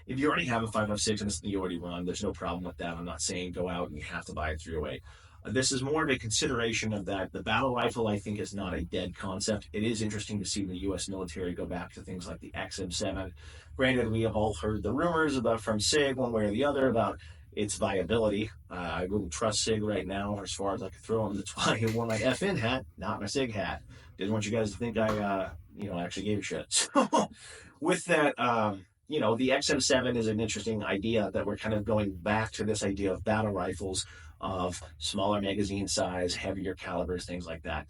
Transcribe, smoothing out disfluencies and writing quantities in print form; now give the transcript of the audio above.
If you already have a 5.56 and it's the already run, there's no problem with that. I'm not saying go out and you have to buy a 308. This is more of a consideration of that. The battle rifle, I think, is not a dead concept. It is interesting to see the U.S. military go back to things like the XM7. Granted, we have all heard the rumors about from SIG, one way or the other, about its viability. I wouldn't trust SIG right now as far as I could throw them. That's why I wore my FN hat, not my SIG hat. Didn't want you guys to think I actually gave a shit. So, with that, the XM7 is an interesting idea that we're kind of going back to this idea of battle rifles of smaller magazine size, heavier calibers, things like that.